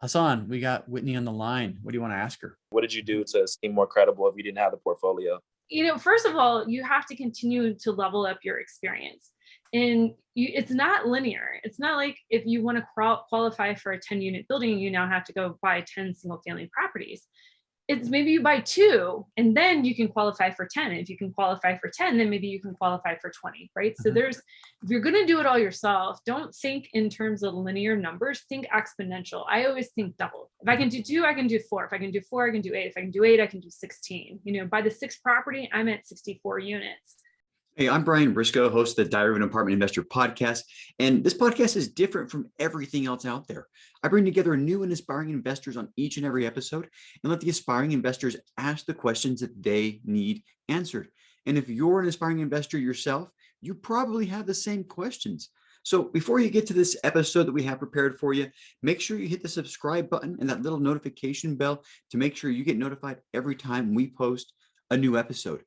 Hasan, we got Whitney on the line. What do you want to ask her? What did you do to seem more credible if you didn't have the portfolio? First of all, you have to continue to level up your experience. It's not linear. It's not like if you want to qualify for a 10-unit building, you now have to go buy 10 single family properties. It's maybe you buy 2 and then you can qualify for 10. And if you can qualify for 10, then maybe you can qualify for 20, right? So if you're going to do it all yourself, don't think in terms of linear numbers, think exponential. I always think double. If I can do 2, I can do 4. If I can do 4, I can do 8. If I can do 8, I can do 16. By the 6th property, I'm at 64 units. Hey, I'm Brian Briscoe, host of the Diary of an Apartment Investor podcast. And this podcast is different from everything else out there. I bring together new and inspiring investors on each and every episode and let the aspiring investors ask the questions that they need answered. And if you're an aspiring investor yourself, you probably have the same questions. So before you get to this episode that we have prepared for you, make sure you hit the subscribe button and that little notification bell to make sure you get notified every time we post a new episode.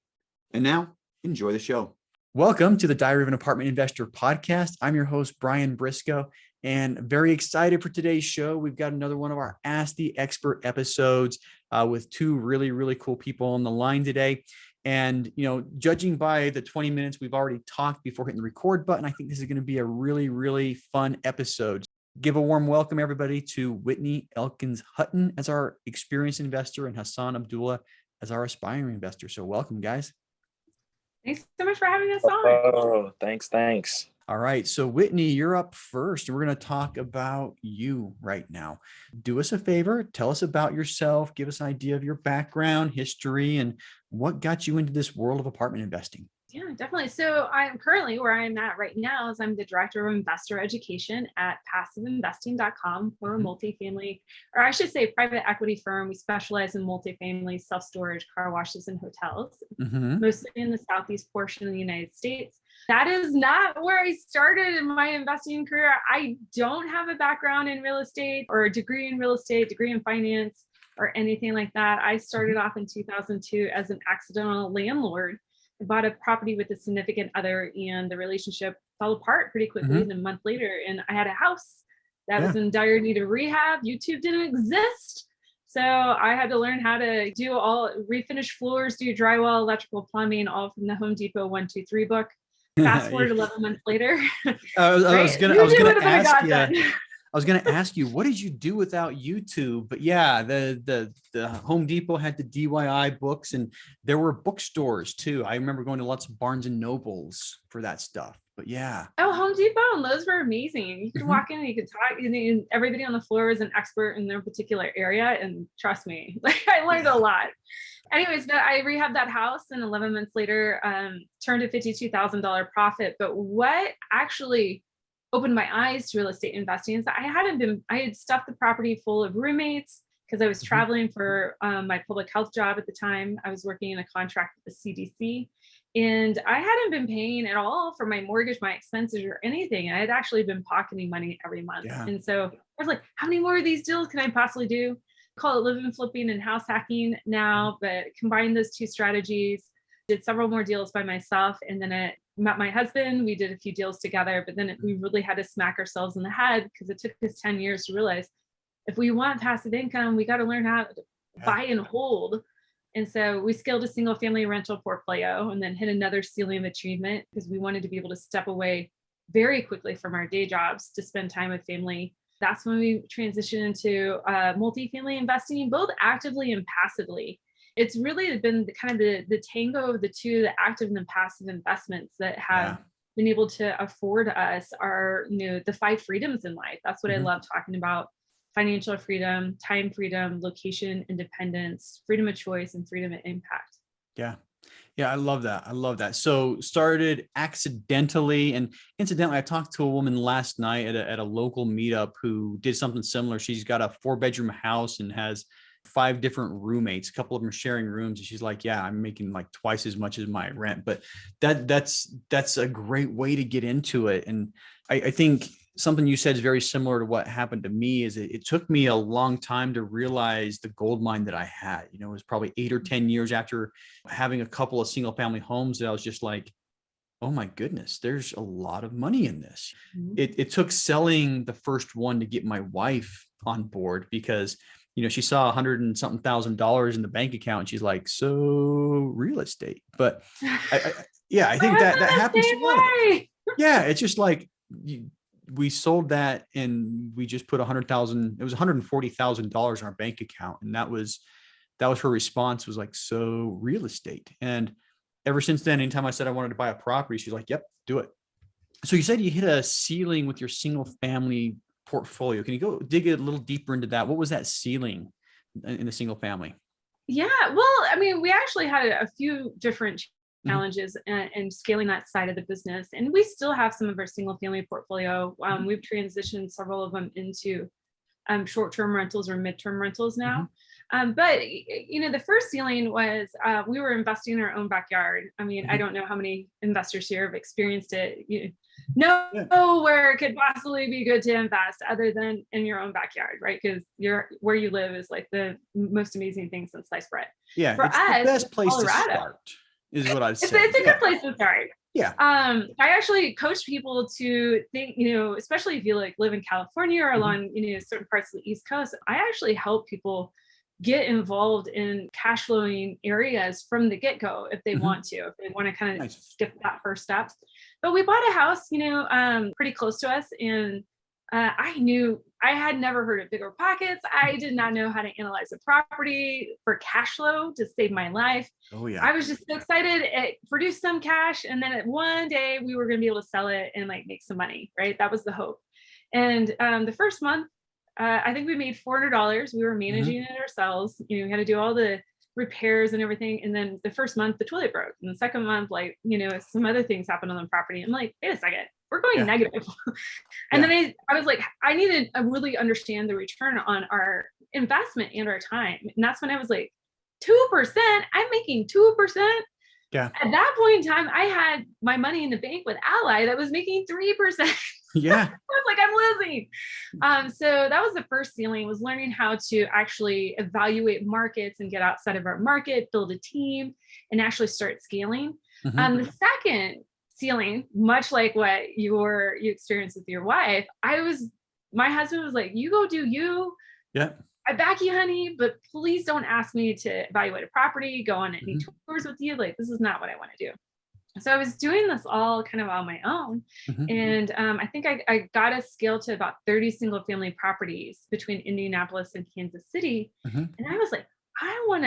And now, enjoy the show. Welcome to the Diary of an Apartment Investor podcast. I'm your host, Brian Briscoe, and very excited for today's show. We've got another one of our Ask the Expert episodes with 2 really, really cool people on the line today. And, judging by the 20 minutes we've already talked before hitting the record button, I think this is going to be a really, really fun episode. Give a warm welcome, everybody, to Whitney Elkins-Hutten as our experienced investor and Hasan Abdullah as our aspiring investor. So welcome, guys. Thanks so much for having us on. Oh, thanks. All right. So Whitney, you're up first. We're going to talk about you right now. Do us a favor. Tell us about yourself. Give us an idea of your background, history, and what got you into this world of apartment investing. Yeah, definitely. So I'm currently where I'm at right now is I'm the director of investor education at passiveinvesting.com. We're a multifamily, or I should say private equity firm. We specialize in multifamily, self-storage, car washes, and hotels, mostly in the southeast portion of the United States. That is not where I started in my investing career. I don't have a background in real estate or a degree in real estate, degree in finance, or anything like that. I started off in 2002 as an accidental landlord. I bought a property with a significant other and the relationship fell apart pretty quickly. And a month later, and I had a house that was in dire need of rehab. YouTube didn't exist. So I had to learn how to refinish floors, do drywall, electrical, plumbing, all from the Home Depot 1, 2, 3 book. Fast forward 11 months later. I was going to ask you, what did you do without YouTube? But yeah, the Home Depot had the DIY books, and there were bookstores too. I remember going to lots of Barnes and Nobles for that stuff. But yeah. Oh, Home Depot and those were amazing. You could walk in and you could talk, and everybody on the floor was an expert in their particular area. And trust me, I learned a lot. Anyways, but I rehabbed that house, and 11 months later, turned a $52,000 profit. But what actually opened my eyes to real estate investing is that I had stuffed the property full of roommates because I was traveling for my public health job at the time. I was working in a contract with the CDC, and I hadn't been paying at all for my mortgage, my expenses, or anything. I had actually been pocketing money every month. Yeah. And so I was like, how many more of these deals can I possibly do? Call it live-in flipping and house hacking now, but combine those 2 strategies, did several more deals by myself, and then I met my husband. We did a few deals together, but then we really had to smack ourselves in the head because it took us 10 years to realize if we want passive income, we got to learn how to buy and hold. And so we scaled a single family rental portfolio and then hit another ceiling of achievement because we wanted to be able to step away very quickly from our day jobs to spend time with family. That's when we transitioned into multifamily investing, both actively and passively. It's really been the tango of the 2, the active and the passive investments that have been able to afford us the 5 freedoms in life. That's what I love talking about: financial freedom, time freedom, location independence, freedom of choice, and freedom of impact. Yeah. Yeah, I love that. So started accidentally, and incidentally, I talked to a woman last night at a local meetup who did something similar. She's got a 4-bedroom house and has 5 different roommates. A couple of them are sharing rooms, and she's like, yeah, I'm making like twice as much as my rent. But that's a great way to get into it. And I think something you said is very similar to what happened to me. Is it took me a long time to realize the gold mine that I had. It was probably 8 or 10 years after having a couple of single family homes that I was just like, oh my goodness, there's a lot of money in this. It took selling the first one to get my wife on board because, she saw $100,000 in the bank account and she's like, so real estate. But I think that happens to a lot of it. Yeah. It's just like we sold that and we just put it was $140,000 in our bank account. And that was her response, was like, so real estate. And ever since then, anytime I said I wanted to buy a property, she's like, yep, do it. So you said you hit a ceiling with your single family portfolio. Can you go dig a little deeper into that? What was that ceiling in the single family? Yeah, well, I mean, we actually had a few different challenges in scaling that side of the business, and we still have some of our single family portfolio. We've transitioned several of them into short-term rentals or midterm rentals now. But the first ceiling was we were investing in our own backyard. I mean, I don't know how many investors here have experienced it. Nowhere it could possibly be good to invest other than in your own backyard, right? Because where you live is like the most amazing thing since sliced bread. Yeah, for it's us, the best place Colorado, to start, is what I'd say. It's a good place to start. Yeah. I actually coach people to think, especially if you live in California or along, certain parts of the East Coast. I actually help people get involved in cash flowing areas from the get-go if they want to, if they want to kind of skip that first step. But we bought a house, pretty close to us, and I had never heard of bigger pockets. I did not know how to analyze a property for cash flow to save my life. Oh yeah. I was just so excited. It produced some cash, and then one day we were going to be able to sell it and make some money, right? That was the hope. And the first month, I think we made $400. We were managing it ourselves. We had to do all the repairs and everything. And then the first month, the toilet broke. And the second month, some other things happened on the property. I'm like, wait a second, we're going negative. And then I was like, I needed to really understand the return on our investment and our time. And that's when I was like, 2%? I'm making 2%? Yeah. At that point in time, I had my money in the bank with Ally that was making 3%. Yeah. I was like, I'm losing. So that was the first ceiling, was learning how to actually evaluate markets and get outside of our market, build a team, and actually start scaling. The second ceiling, much like what you experienced with your wife, my husband was like, you go do you. Yeah. I back you, honey, but please don't ask me to evaluate a property, go on any tours with you. This is not what I want to do. So I was doing this all kind of on my own. And I think I got a scale to about 30 single family properties between Indianapolis and Kansas City. And I was like, I want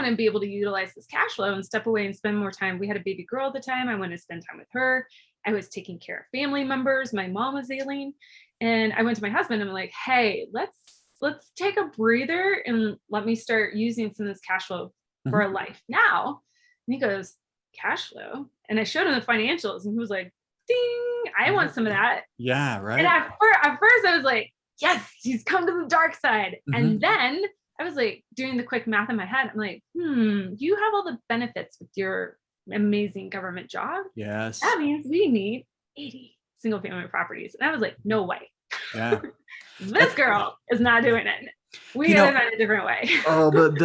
to be able to utilize this cash flow and step away and spend more time. We had a baby girl at the time. I wanted to spend time with her. I was taking care of family members. My mom was ailing. And I went to my husband and I'm like, hey, let's take a breather and let me start using some of this cash flow for a life now. And he goes, cash flow? And I showed him the financials and he was like, ding, I want some of that. Yeah, right. And at first I was like, yes, he's come to the dark side. And then I was like doing the quick math in my head. I'm like, you have all the benefits with your amazing government job. Yes. That means we need 80 single family properties. And I was like, no way. Yeah. This girl is not doing it. We gotta find a different way. Oh, but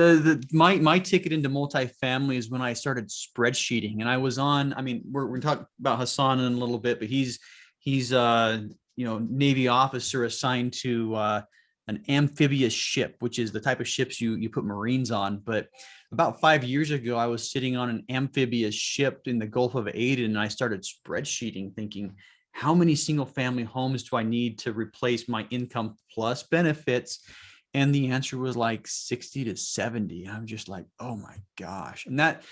my ticket into multifamily is when I started spreadsheeting, and I was on. I mean, we're gonna talk about Hasan in a little bit, but he's Navy officer assigned to an amphibious ship, which is the type of ships you put Marines on. But about 5 years ago, I was sitting on an amphibious ship in the Gulf of Aden, and I started spreadsheeting, thinking, how many single family homes do I need to replace my income plus benefits? And the answer was like 60 to 70. I'm just like, oh my gosh. And that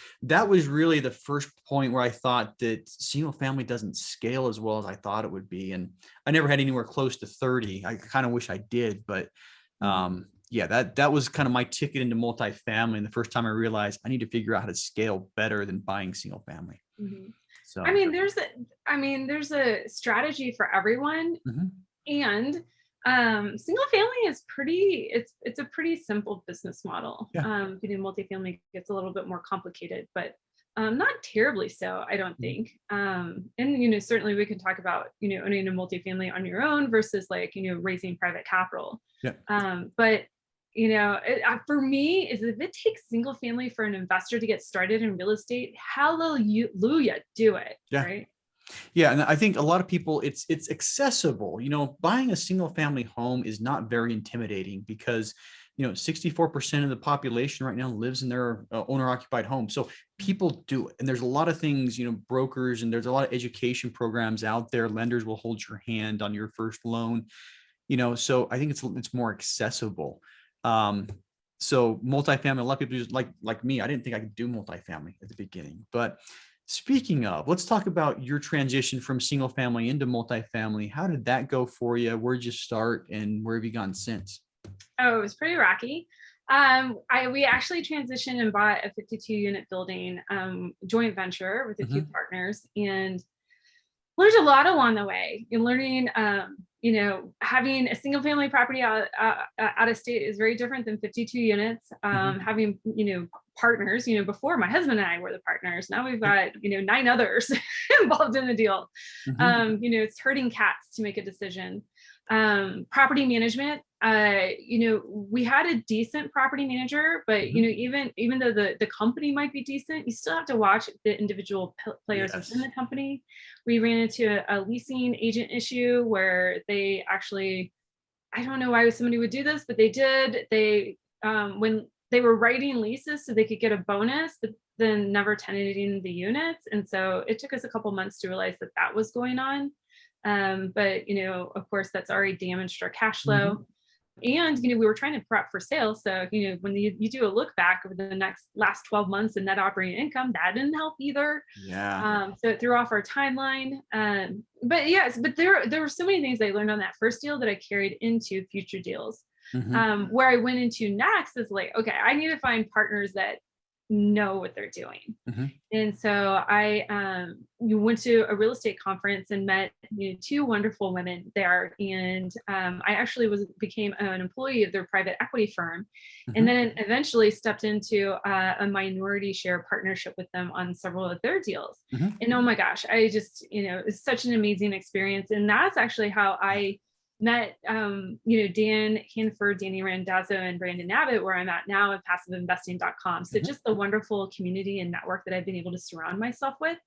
was really the first point where I thought that single family doesn't scale as well as I thought it would be. And I never had anywhere close to 30. I kind of wish I did, but that was kind of my ticket into multifamily. And the first time I realized I need to figure out how to scale better than buying single family. So I mean, there's a strategy for everyone. And single family is it's a pretty simple business model. Multifamily gets a little bit more complicated, but not terribly so, I don't think. And certainly we can talk about owning a multifamily on your own versus raising private capital. But for me, is if it takes single family for an investor to get started in real estate, hallelujah, do it. Right. Yeah, and I think a lot of people, it's accessible. Buying a single family home is not very intimidating because 64% of the population right now lives in their owner occupied home. So people do it, and there's a lot of things, brokers, and there's a lot of education programs out there. Lenders will hold your hand on your first loan. So I think it's more accessible. So multifamily, a lot of people just like me, I didn't think I could do multifamily at the beginning. But speaking of, let's talk about your transition from single family into multifamily. How did that go for you? Where'd you start, and where have you gone since? Oh, it was pretty rocky. We actually transitioned and bought a 52 unit building, joint venture with a few partners, and learned a lot along the way. In learning, having a single family property out of state is very different than 52 units. Having, partners, before my husband and I were the partners. Now we've got, 9 others involved in the deal. It's herding cats to make a decision. Property management, we had a decent property manager, but even though the company might be decent, you still have to watch the individual players within the company. We ran into a leasing agent issue where they actually, I don't know why somebody would do this, but they did. When they were writing leases so they could get a bonus, but then never tenanting the units. And so it took us a couple months to realize that was going on. But of course, that's already damaged our cash flow. And we were trying to prep for sales. So when you do a look back over the last 12 months in net operating income, that didn't help either. So it threw off our timeline. But there were so many things I learned on that first deal that I carried into future deals. Where I went into next is like, okay, I need to find partners that know what they're doing. And so I went to a real estate conference and met 2 wonderful women there. And I actually became an employee of their private equity firm, and then eventually stepped into a minority share partnership with them on several of their deals. And oh my gosh, I just, it's such an amazing experience. And that's actually how I met Dan Hanford, Danny Randazzo, and Brandon Abbott, where I'm at now at passiveinvesting.com. So just the wonderful community and network that I've been able to surround myself with.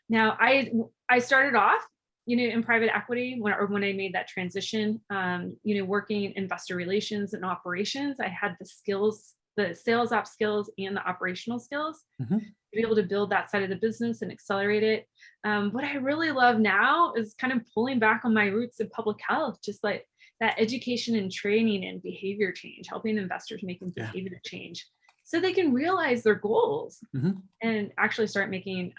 Now, I started off, in private equity when I made that transition, working investor relations and operations. I had the skills, the sales ops skills and the operational skills to be able to build that side of the business and accelerate it. What I really love now is kind of pulling back on my roots in public health, just like that education and training and behavior change, helping investors making behavior change so they can realize their goals and actually start making,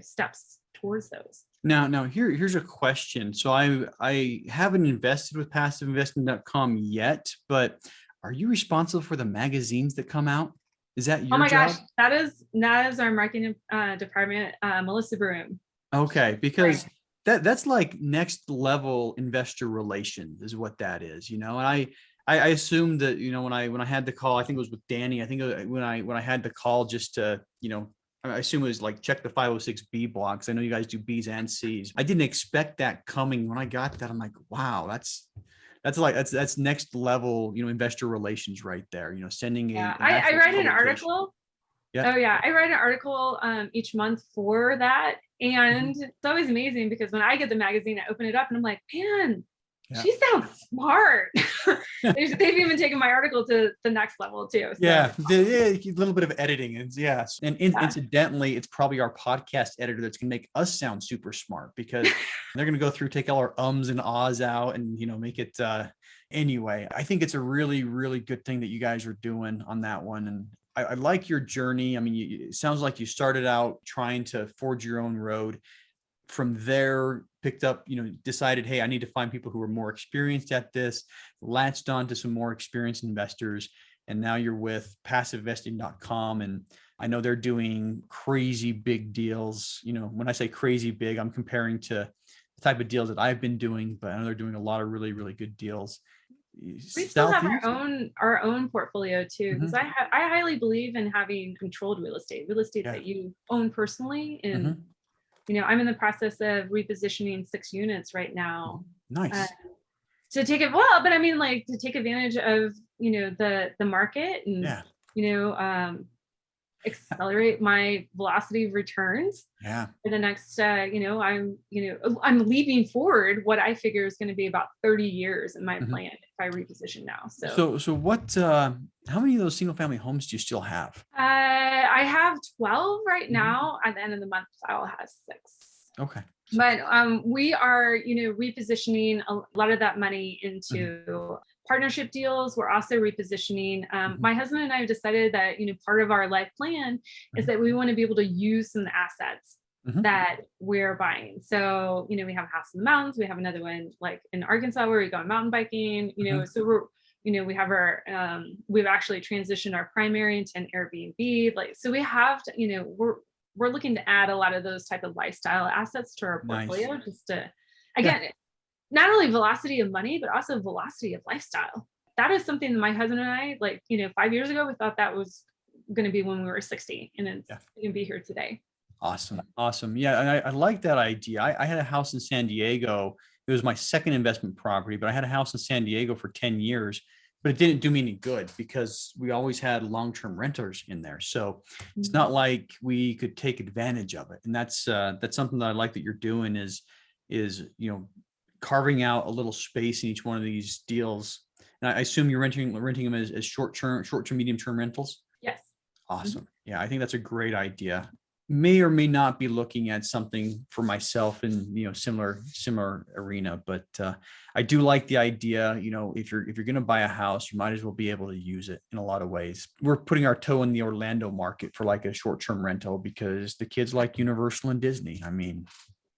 steps towards those. Now here's a question. So I haven't invested with passiveinvesting.com yet, but are you responsible for the magazines that come out? Is that your job? Oh my gosh, that is our marketing department, Melissa Broom. Okay, because that's like next level investor relations is what that is, and I assume that, when I had the call, I think it was with Danny. I think when I had the call just to, I assume it was like check the 506B blocks. I know you guys do Bs and Cs. I didn't expect that coming. When I got that, I'm like, wow, that's next level, investor relations right there. Sending I write an article. Yeah. Oh yeah, I write an article each month for that, and it's always amazing because when I get the magazine, I open it up and I'm like, man, she sounds smart. They've even taken my article to the next level too. So. A little bit of editing, and incidentally, it's probably our podcast editor that's gonna make us sound super smart, because they're gonna go through, take all our ums and ahs out, and make it. Anyway, I think it's a really, really good thing that you guys are doing on that one, and I like your journey. I mean, it sounds like you started out trying to forge your own road. From there, picked up, decided, hey, I need to find people who are more experienced at this, latched on to some more experienced investors. And now you're with passiveinvesting.com. And I know they're doing crazy big deals. When I say crazy big, I'm comparing to the type of deals that I've been doing, but I know they're doing a lot of really, really good deals. We still have our own portfolio too, because I highly believe in having controlled real estate that you own personally. And I'm in the process of repositioning 6 units right now. Nice. To take it well, but I mean, like, to take advantage of the market and accelerate my velocity of returns Yeah. for the next, I'm leaping forward what I figure is going to be about 30 years in my Mhm. plan if I reposition now. So what, how many of those single family homes do you still have? I have 12 right Mhm. now. At the end of the month, I'll have 6. Okay. But we are, repositioning a lot of that money Mhm. into partnership deals. We're also repositioning. Mhm. My husband and I have decided that, part of our life plan is Mhm. that we want to be able to use some assets Mhm. that we're buying. So, we have a house in the mountains. We have another one like in Arkansas where we go mountain biking, Mhm. so we have our, we've actually transitioned our primary into an Airbnb. Like, so we have to, we're looking to add a lot of those type of lifestyle assets to our Nice. portfolio, just to, Yeah. again, not only velocity of money, but also velocity of lifestyle. That is something that my husband and I, 5 years ago, we thought that was going to be when we were 60, and it's Yeah. going to be here today. Awesome. Awesome. Yeah. And I like that idea. I had a house in San Diego. It was my second investment property, but I had a house in San Diego for 10 years, but it didn't do me any good because we always had long-term renters in there. So it's not like we could take advantage of it. And that's something that I like that you're doing is, carving out a little space in each one of these deals. And I assume you're renting them as short-term, medium-term rentals. Yes. Awesome. Yeah, I think that's a great idea. May or may not be looking at something for myself in similar arena, but I do like the idea. If you're going to buy a house, you might as well be able to use it in a lot of ways. We're putting our toe in the Orlando market for like a short-term rental because the kids like Universal and Disney. I mean,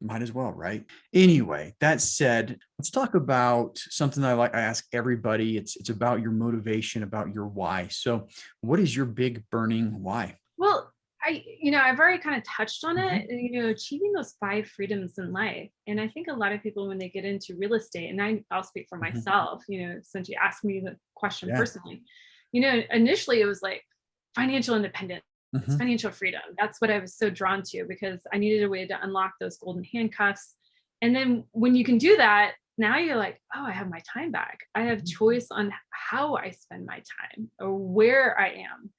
might as well, right? Anyway, that said, let's talk about something I ask everybody. It's about your motivation, about your why. So what is your big burning why? Well, I've already kind of touched on Mhm. it, achieving those 5 freedoms in life. And I think a lot of people, when they get into real estate, and I'll speak for Mhm. myself, since you asked me the question Yeah. personally, initially it was like financial independence, Mhm. financial freedom. That's what I was so drawn to because I needed a way to unlock those golden handcuffs. And then when you can do that, now you're like, oh, I have my time back. I have choice on how I spend my time or where I am.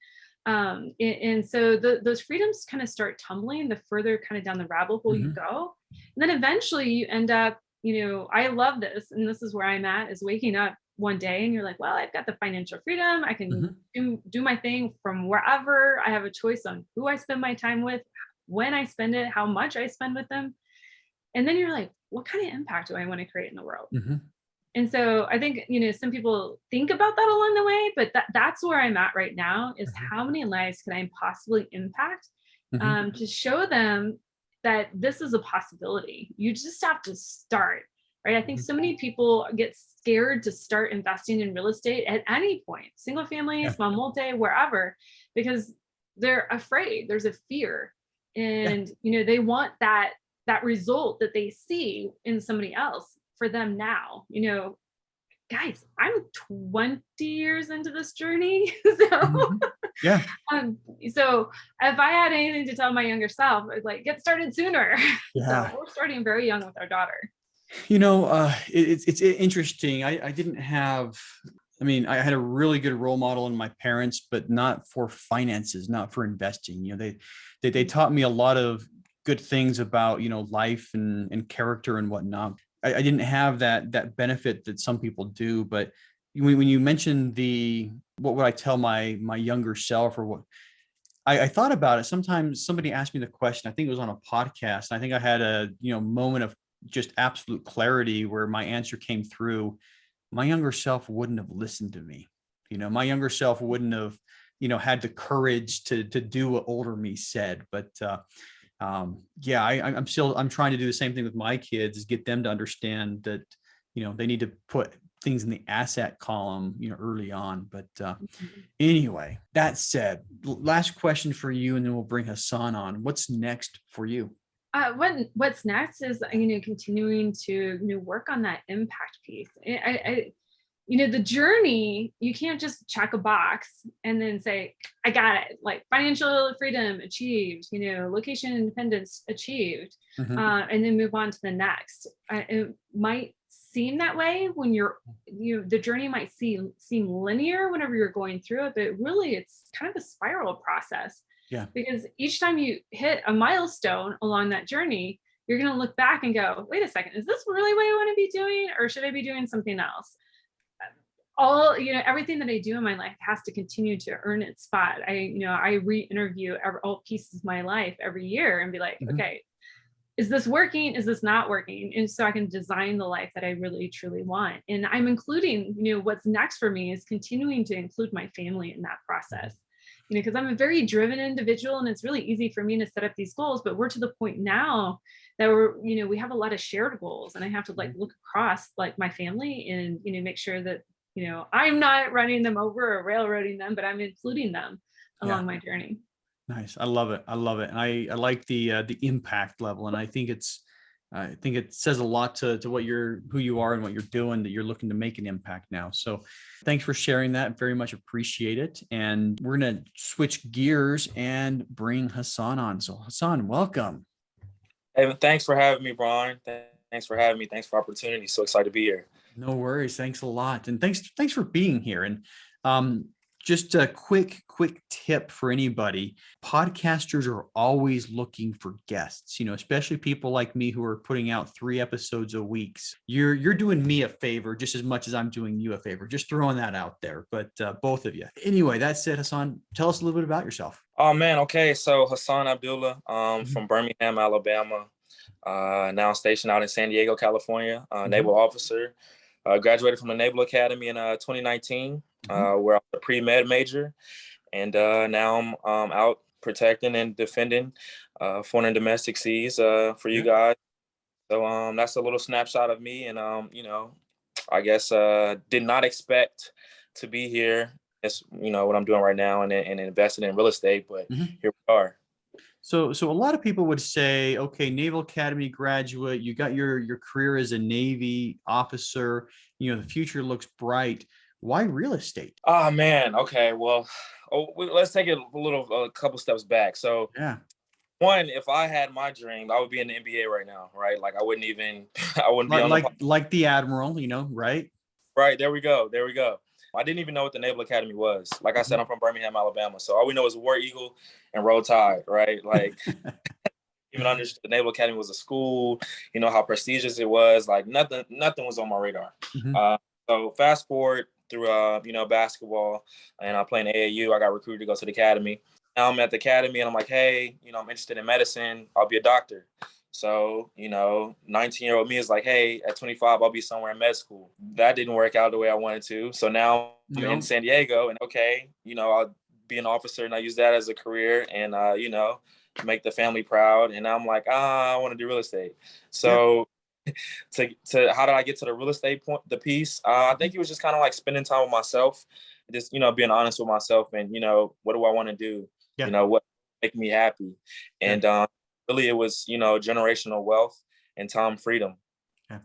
And so those freedoms kind of start tumbling the further kind of down the rabbit hole you Mhm. go. And then eventually you end up, I love this. And this is where I'm at, is waking up one day and you're like, well, I've got the financial freedom. I can do my thing from wherever. I have a choice on who I spend my time with, when I spend it, how much I spend with them. And then you're like, what kind of impact do I want to create in the world? Mhm. And so I think, some people think about that along the way, but that's where I'm at right now, is Mhm. how many lives can I possibly impact, Mhm. to show them that this is a possibility. You just have to start, right? I think Mhm. so many people get scared to start investing in real estate at any point, single family, Yeah. small multi, wherever, because they're afraid. There's a fear. Yeah. And, they want that result that they see in somebody else for them now. Guys, I'm 20 years into this journey. so Mhm. Yeah. um so if I had anything to tell my younger self, I'd like, get started sooner. So Yeah. we're starting very young with our daughter. It's interesting. I didn't have, I had a really good role model in my parents, but not for finances, not for investing. They taught me a lot of good things about, life and character and whatnot. I didn't have that benefit that some people do, but when you mentioned what would I tell my younger self, or what I thought about it. Sometimes somebody asked me the question, I think it was on a podcast. And I think I had a, moment of just absolute clarity where my answer came through. My younger self wouldn't have listened to me. My younger self wouldn't have, had the courage to do what older me said. But yeah, I'm trying to do the same thing with my kids, is get them to understand that, they need to put things in the asset column, early on. But anyway, that said, last question for you, and then we'll bring Hasan on. What's next for you? What's next is, continuing to, work on that impact piece. The journey, you can't just check a box and then say, I got it, like financial freedom achieved, location independence achieved, Mhm. and then move on to the next. It might seem that way when the journey might seem linear whenever you're going through it, but really it's kind of a spiral process. Yeah. Because each time you hit a milestone along that journey, you're going to look back and go, wait a second, is this really what I want to be doing? Or should I be doing something else? Everything that I do in my life has to continue to earn its spot. I re-interview all pieces of my life every year and be like, okay, is this working? Is this not working? And so I can design the life that I really truly want. And I'm including, what's next for me is continuing to include my family in that process. Because I'm a very driven individual and it's really easy for me to set up these goals, but we're to the point now that we have a lot of shared goals, and I have to look across my family and, make sure that, I'm not running them over or railroading them, but I'm including them along my journey. Nice. I love it. I love it. And I like the impact level. And I think it says a lot to who you are and what you're doing, that you're looking to make an impact now. So thanks for sharing that. Very much appreciate it. And we're going to switch gears and bring Hasan on. So Hasan, welcome. Hey, thanks for having me, Brian. Thanks for having me. Thanks for the opportunity. So excited to be here. No worries. Thanks a lot. And thanks for being here. And just a quick tip for anybody. Podcasters are always looking for guests, especially people like me who are putting out 3 episodes a week. You're doing me a favor just as much as I'm doing you a favor. Just throwing that out there, but both of you. Anyway, that said, Hasan, tell us a little bit about yourself. Oh, man. Okay. So Hasan Abdullah, from Birmingham, Alabama, now stationed out in San Diego, California, naval officer. Graduated from the Naval Academy in 2019, where I was a pre-med major. And now I'm out protecting and defending foreign and domestic seas for you guys. So that's a little snapshot of me. And, I guess did not expect to be here. It's, what I'm doing right now and investing in real estate. But here we are. So a lot of people would say, okay, Naval Academy graduate, you got your career as a Navy officer, the future looks bright. Why real estate? Oh, man. Okay. Well, let's take it a couple steps back. So one, if I had my dream, I would be in the NBA right now, right? I wouldn't be on like the Admiral, right? Right. There we go. I didn't even know what the Naval Academy was. Like I said, I'm from Birmingham, Alabama. So all we know is War Eagle and Roll Tide, right? Even understood the Naval Academy was a school, how prestigious it was. Nothing was on my radar. So fast forward through, basketball, and I play in AAU. I got recruited to go to the academy. Now I'm at the academy and I'm like, hey, I'm interested in medicine. I'll be a doctor. So, 19-year-old me is like, hey, at 25, I'll be somewhere in med school. That didn't work out the way I wanted to. So now I'm in San Diego and I'll be an officer and I use that as a career and, make the family proud. And now I'm like, I want to do real estate. So to how did I get to the real estate the piece? I think it was just kind of like spending time with myself, just, being honest with myself and, what do I want to do? What make me happy? And, really, it was, generational wealth and time freedom. Yeah.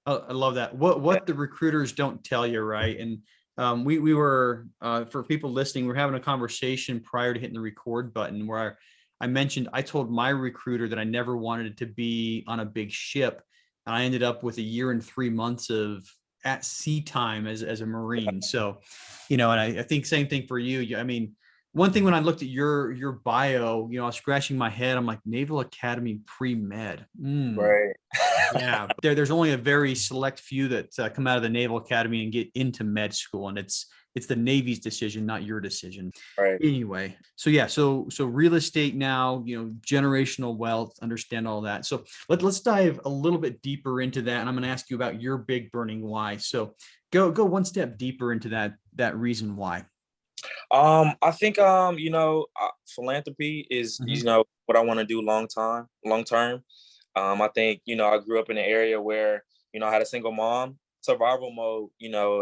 I love that. What the recruiters don't tell you, right? And we were, for people listening, we're having a conversation prior to hitting the record button where I mentioned, I told my recruiter that I never wanted to be on a big ship. And I ended up with 1 year and 3 months of at sea time as a Marine. So, and I think same thing for you. I mean, one thing when I looked at your bio, I was scratching my head. I'm like, Naval Academy pre-med. Right. Yeah. There's only a very select few that come out of the Naval Academy and get into med school. And it's the Navy's decision, not your decision. Right. Anyway. So yeah. So real estate now, generational wealth, understand all that. So let's dive a little bit deeper into that. And I'm going to ask you about your big burning why. So go one step deeper into that reason why. I think, philanthropy is, what I want to do long term. I think, I grew up in an area where, I had a single mom. Survival mode,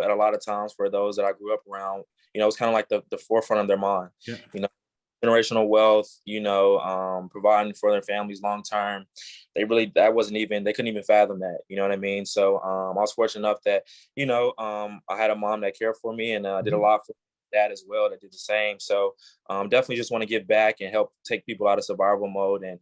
at a lot of times for those that I grew up around, it was kind of like the forefront of their mind, generational wealth, providing for their families long term. They couldn't even fathom that, you know what I mean? So I was fortunate enough that, I had a mom that cared for me and did a lot for dad as well that did the same. So definitely just want to give back and help take people out of survival mode and,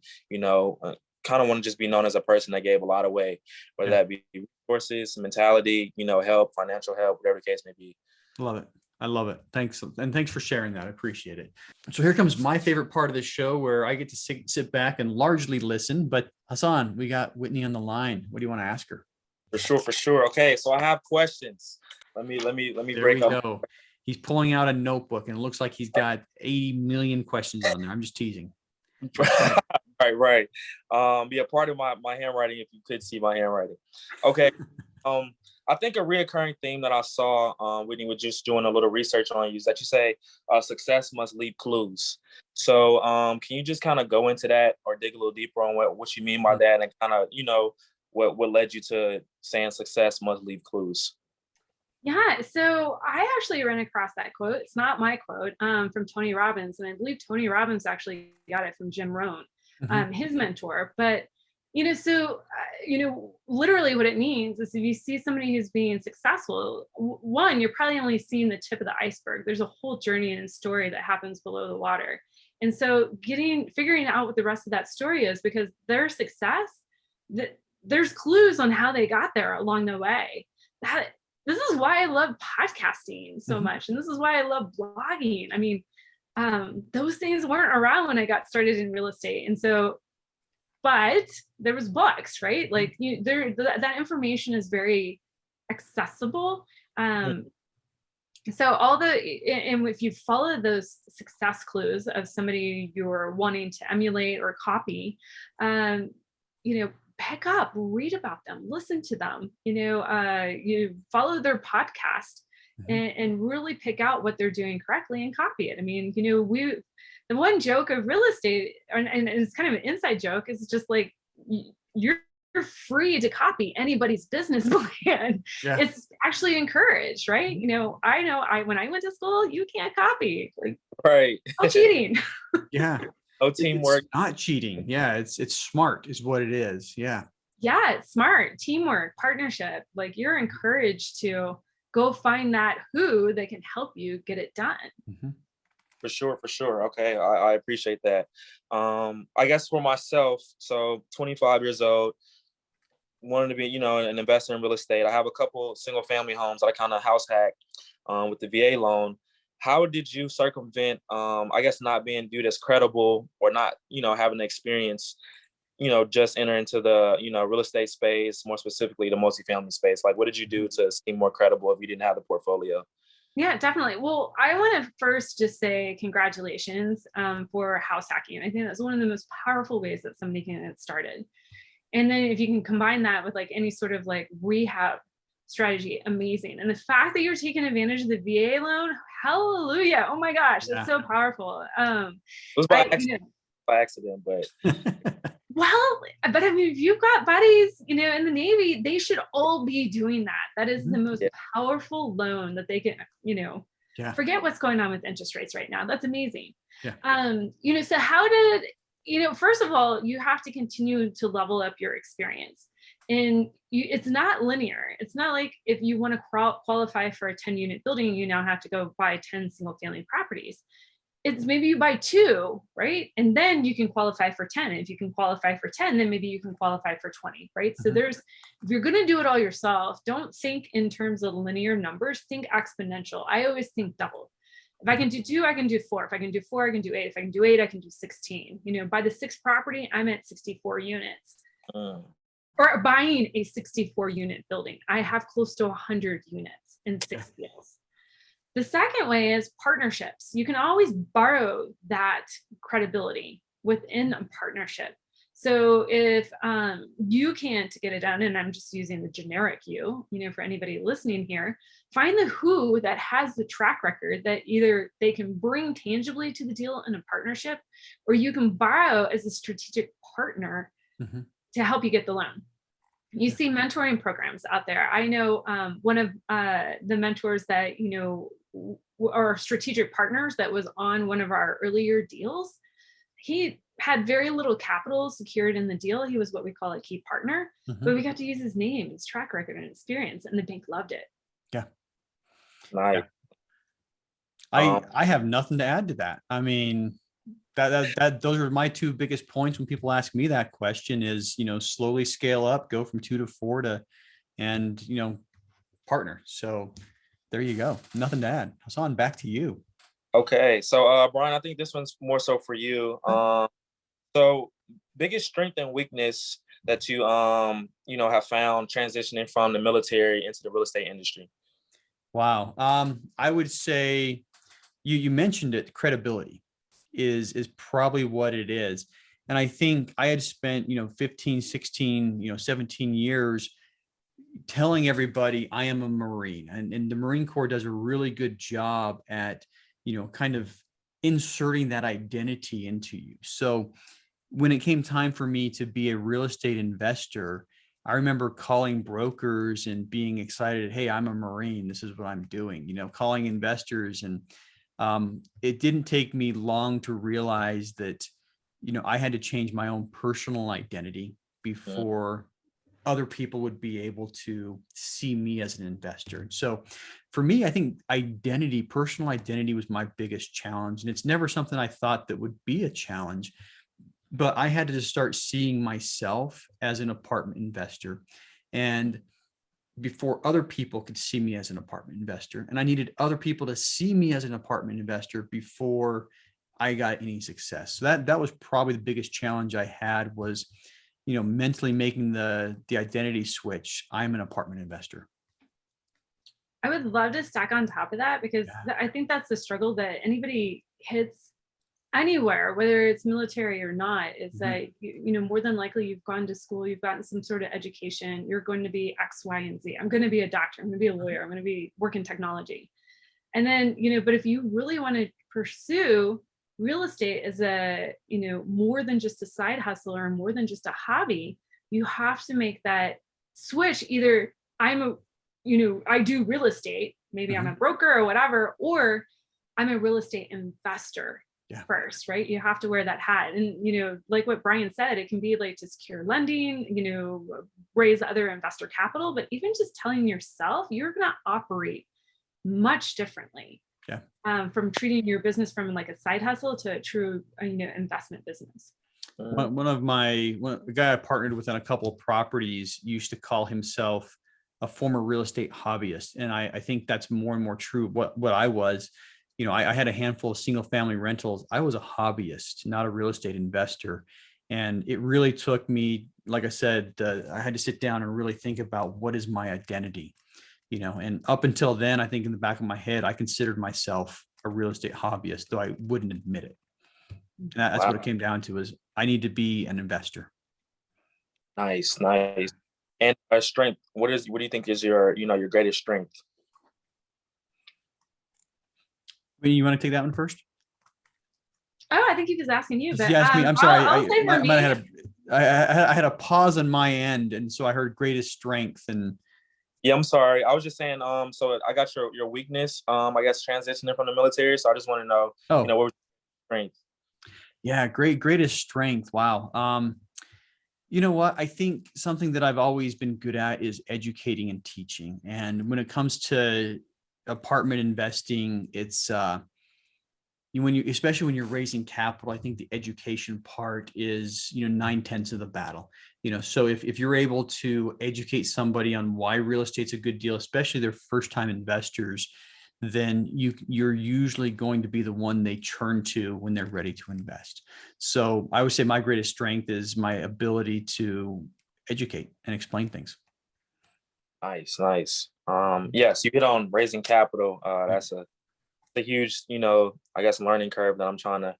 kind of want to just be known as a person that gave a lot away, whether that be resources, mentality, help, financial help, whatever the case may be. Love it. I love it. Thanks. And thanks for sharing that. I appreciate it. So here comes my favorite part of the show where I get to sit back and largely listen. But Hasan, we got Whitney on the line. What do you want to ask her? For sure. Okay, so I have questions. Let me There break we up. go. He's pulling out a notebook and it looks like he's got 80 million questions on there. I'm just teasing. Right. Be a part of my handwriting if you could see my handwriting. Okay. I think a reoccurring theme that I saw, Whitney, was just doing a little research on you, is that you say success must leave clues. So can you just kind of go into that or dig a little deeper on what you mean by that, and kind of, what led you to saying success must leave clues? Yeah, so I actually ran across that quote. It's not my quote, from Tony Robbins, and I believe Tony Robbins actually got it from Jim Rohn, his mentor. But literally what it means is if you see somebody who's being successful, one, you're probably only seeing the tip of the iceberg. There's a whole journey and story that happens below the water. And so figuring out what the rest of that story is, because their success, there's clues on how they got there along the way. This is why I love podcasting so much. And this is why I love blogging. I mean, those things weren't around when I got started in real estate. And so, but there was books, right? Like that information is very accessible. So and if you follow those success clues of somebody you're wanting to emulate or copy, pick up, read about them, listen to them, you follow their podcast and really pick out what they're doing correctly and copy it. I mean, the one joke of real estate, and it's kind of an inside joke, is just like, you're free to copy anybody's business plan. Yeah. It's actually encouraged, right? When I went to school, you can't copy. Like, right. No cheating. Yeah. No teamwork. It's not cheating. Yeah, it's smart is what it is. Yeah. Yeah, it's smart. Teamwork, partnership. Like, you're encouraged to go find that who that can help you get it done. For sure. Okay, I appreciate that. I guess for myself, so 25 years old, wanted to be, an investor in real estate. I have a couple single family homes that I kind of house hacked with the VA loan. How did you circumvent, I guess, not being viewed as credible, or not, having the experience, just enter into the, real estate space, more specifically the multifamily space? Like, what did you do to seem more credible if you didn't have the portfolio? Yeah, definitely. Well, I want to first just say congratulations for house hacking. I think that's one of the most powerful ways that somebody can get started. And then if you can combine that with like any sort of like rehab strategy, amazing. And the fact that you're taking advantage of the VA loan, hallelujah. Oh my gosh, that's so powerful. It was by accident, but well, but I mean, if you've got buddies, in the Navy, they should all be doing that. That is the most powerful loan that they can, forget what's going on with interest rates right now. That's amazing. Yeah. So how did, first of all, you have to continue to level up your experience. And it's not linear. It's not like if you want to qualify for a 10-unit building, you now have to go buy 10 single family properties. It's maybe you buy 2, right? And then you can qualify for 10. And if you can qualify for 10, then maybe you can qualify for 20, right? So if you're going to do it all yourself, don't think in terms of linear numbers, think exponential. I always think double. If I can do 2, I can do 4. If I can do 4, I can do 8. If I can do 8, I can do 16. By the 6th property, I'm at 64 units. Or buying a 64 unit building. I have close to 100 units in 6 deals. The second way is partnerships. You can always borrow that credibility within a partnership. So if you can't get it done, and I'm just using the generic you, for anybody listening here, find the who that has the track record that either they can bring tangibly to the deal in a partnership, or you can borrow as a strategic partner to help you get the loan. You see mentoring programs out there. I know one of the mentors that, or strategic partners that was on one of our earlier deals, he had very little capital secured in the deal. He was what we call a key partner, but we got to use his name, his track record and experience, and the bank loved it. Yeah. Nice. I have nothing to add to that. I mean, that those are my 2 biggest points when people ask me that question is, slowly scale up, go from 2 to 4 and partner. So There you go. Nothing to add. Hasan, back to you. Okay, so Brian, I think this one's more so for you. So biggest strength and weakness that you know, have found transitioning from the military into the real estate industry. Wow. I would say you mentioned it, credibility is probably what it is. And I think I had spent, 15, 16, 17 years telling everybody I am a Marine, and the Marine Corps does a really good job at, kind of inserting that identity into you. So when it came time for me to be a real estate investor, I remember calling brokers and being excited. Hey, I'm a Marine. This is what I'm doing, calling investors. And it didn't take me long to realize that, I had to change my own personal identity before other people would be able to see me as an investor. So for me, I think personal identity was my biggest challenge. And it's never something I thought that would be a challenge, but I had to just start seeing myself as an apartment investor. And before other people could see me as an apartment investor, and I needed other people to see me as an apartment investor before I got any success. So that was probably the biggest challenge I had was, mentally making the identity switch. I'm an apartment investor. I would love to stack on top of that, because I think that's the struggle that anybody hits anywhere, whether it's military or not, is that, more than likely you've gone to school, you've gotten some sort of education, you're going to be X, Y, and Z. I'm going to be a doctor, I'm going to be a lawyer, I'm going to be working technology. And then, but if you really want to pursue real estate as a, more than just a side hustle or more than just a hobby, you have to make that switch. Either I do real estate, maybe I'm a broker or whatever, or I'm a real estate investor first, right? You have to wear that hat. And, like what Brian said, it can be like to secure lending, raise other investor capital, but even just telling yourself you're going to operate much differently. From treating your business from like a side hustle to a true, investment business. The guy I partnered with on a couple of properties used to call himself a former real estate hobbyist. And I think that's more and more true. What I was, I had a handful of single family rentals. I was a hobbyist, not a real estate investor. And it really took me, like I said, I had to sit down and really think about what is my identity. And up until then, I think in the back of my head, I considered myself a real estate hobbyist, though I wouldn't admit it. And that's what it came down to, is I need to be an investor. Nice. And strength. What do you think is your greatest strength? You want to take that one first? Oh, I think he was asking you. But me. I'm sorry. I had a pause on my end, and so I heard greatest strength. And yeah, I'm sorry. I was just saying. So I got your weakness. I guess transitioning from the military. So I just want to know. What was your strength? Yeah, greatest strength. Wow. You know what? I think something that I've always been good at is educating and teaching. And when it comes to apartment investing, it's especially when you're raising capital, I think the education part is 9/10 of the battle. So if you're able to educate somebody on why real estate's a good deal, especially their first time investors, then you're usually going to be the one they turn to when they're ready to invest. So I would say my greatest strength is my ability to educate and explain things. Nice. Yes, you hit on raising capital. That's a huge, I guess, learning curve that I'm trying to,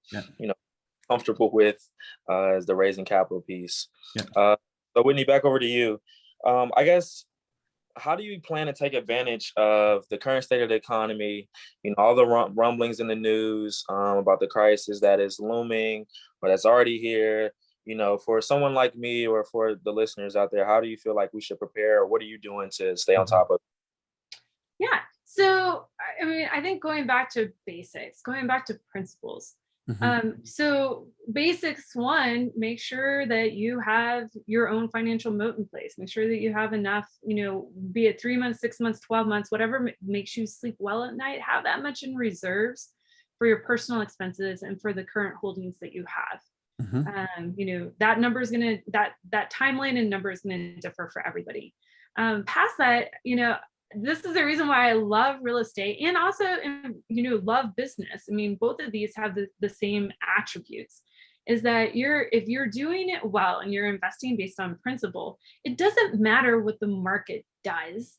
comfortable with, is the raising capital piece. So Whitney, back over to you. I guess, how do you plan to take advantage of the current state of the economy, all the rumblings in the news about the crisis that is looming or that's already here? For someone like me or for the listeners out there, how do you feel like we should prepare, or what are you doing to stay on top of it? Yeah. So, I think going back to basics, going back to principles. So basics, one, make sure that you have your own financial moat in place. Make sure that you have enough, be it 3 months, 6 months, 12 months, whatever makes you sleep well at night, have that much in reserves for your personal expenses and for the current holdings that you have. That number is that timeline and number is going to differ for everybody. Past that, this is the reason why I love real estate and also, love business. I mean, both of these have the same attributes, is that if you're doing it well and you're investing based on principle, it doesn't matter what the market does.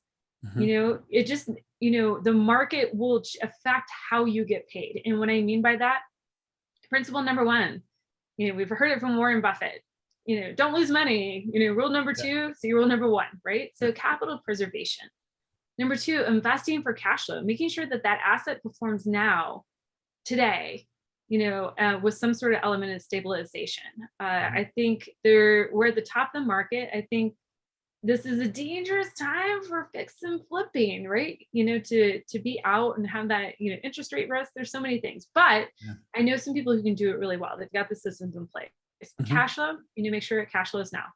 It just, the market will affect how you get paid. And what I mean by that, principle number one, we've heard it from Warren Buffett, don't lose money, rule number two, see rule number one, right? So capital preservation. Number two, investing for cash flow, making sure that asset performs now, today, with some sort of element of stabilization. I think we're at the top of the market. I think this is a dangerous time for fix and flipping, right? To be out and have that, interest rate risk. There's so many things, but I know some people who can do it really well. They've got the systems in place. Cash flow, make sure cash flow is now.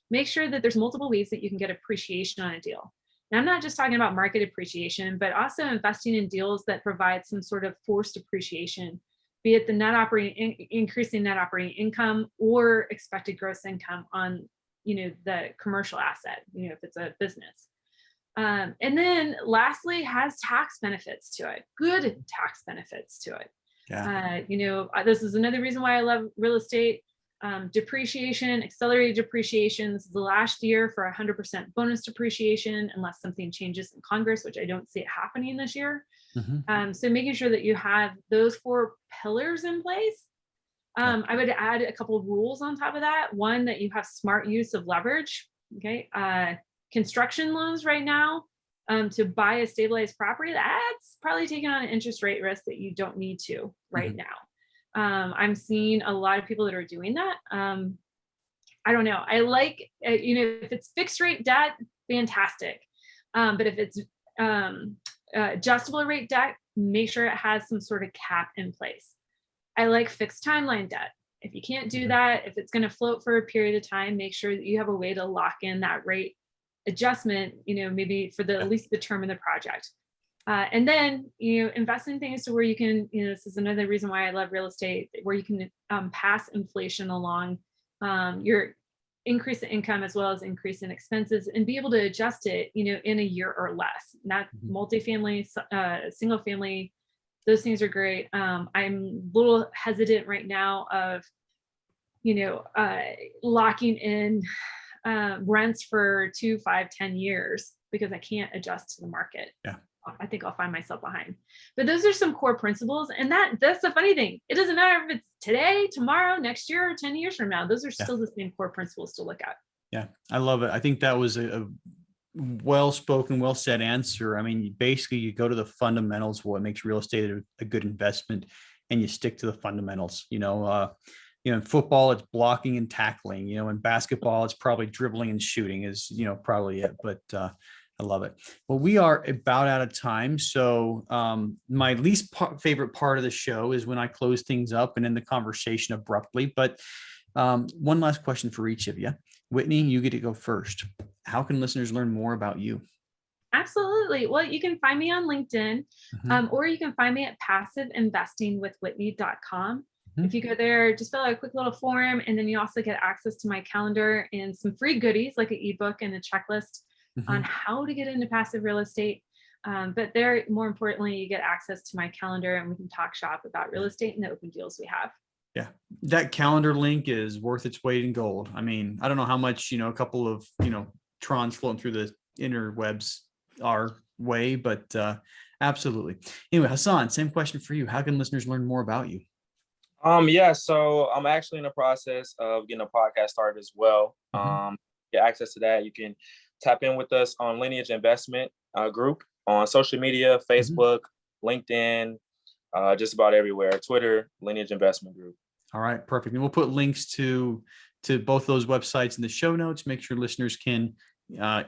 Make sure that there's multiple ways that you can get appreciation on a deal. And I'm not just talking about market appreciation, but also investing in deals that provide some sort of forced appreciation, be it the increasing net operating income or expected gross income on, the commercial asset, if it's a business. And then lastly, has tax benefits to it, good tax benefits to it. This is another reason why I love real estate. Depreciation, accelerated depreciation. This is the last year for 100% bonus depreciation, unless something changes in Congress, which I don't see it happening this year. So making sure that you have those 4 pillars in place. I would add a couple of rules on top of that. One, that you have smart use of leverage. Okay. Construction loans right now, to buy a stabilized property, that's probably taking on an interest rate risk that you don't need to right now. I'm seeing a lot of people that are doing that. I don't know. I like, if it's fixed rate debt, fantastic. But if it's adjustable rate debt, make sure it has some sort of cap in place. I like fixed timeline debt. If you can't do that, if it's going to float for a period of time, make sure that you have a way to lock in that rate adjustment, maybe for at least the term of the project. And then, invest in things to where you can, this is another reason why I love real estate, where you can pass inflation along your increase in income as well as increase in expenses and be able to adjust it, in a year or less. Not multifamily, single family, those things are great. I'm a little hesitant right now of, locking in rents for 2, 5, 10 years because I can't adjust to the market. I think I'll find myself behind. But those are some core principles. And that's the funny thing. It doesn't matter if it's today, tomorrow, next year, or 10 years from now. Those are still the same core principles to look at. Yeah, I love it. I think that was a well-spoken, well-said answer. I mean, basically you go to the fundamentals, what makes real estate a good investment, and you stick to the fundamentals. In football, it's blocking and tackling. In basketball, it's probably dribbling and shooting is, probably it. But I love it. Well, we are about out of time. So my least favorite part of the show is when I close things up and end the conversation abruptly. But one last question for each of you. Whitney, you get to go first. How can listeners learn more about you? Absolutely. Well, you can find me on LinkedIn, or you can find me at passiveinvestingwithwhitney.com. If you go there, just fill out a quick little form, and then you also get access to my calendar and some free goodies like an ebook and a checklist on how to get into passive real estate. But there, more importantly, you get access to my calendar, and we can talk shop about real estate and the open deals we have. Yeah, that calendar link is worth its weight in gold. I mean, I don't know how much, a couple of, Trons floating through the interwebs our way, but absolutely. Anyway, Hasan, same question for you. How can listeners learn more about you? So I'm actually in the process of getting a podcast started as well. Get access to that. You can tap in with us on Lineage Investment Group on social media, Facebook, LinkedIn, just about everywhere. Twitter, Lineage Investment Group. All right, perfect. And we'll put links to both those websites in the show notes. Make sure listeners can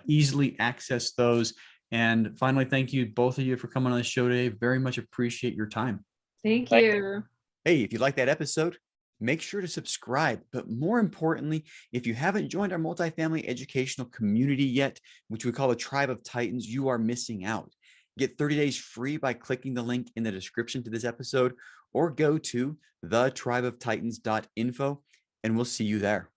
easily access those. And finally, thank you, both of you, for coming on the show today. Very much appreciate your time. Thank you. Hey, if you like that episode, make sure to subscribe. But more importantly, if you haven't joined our multifamily educational community yet, which we call the Tribe of Titans, you are missing out. Get 30 days free by clicking the link in the description to this episode, or go to thetribeoftitans.info, and we'll see you there.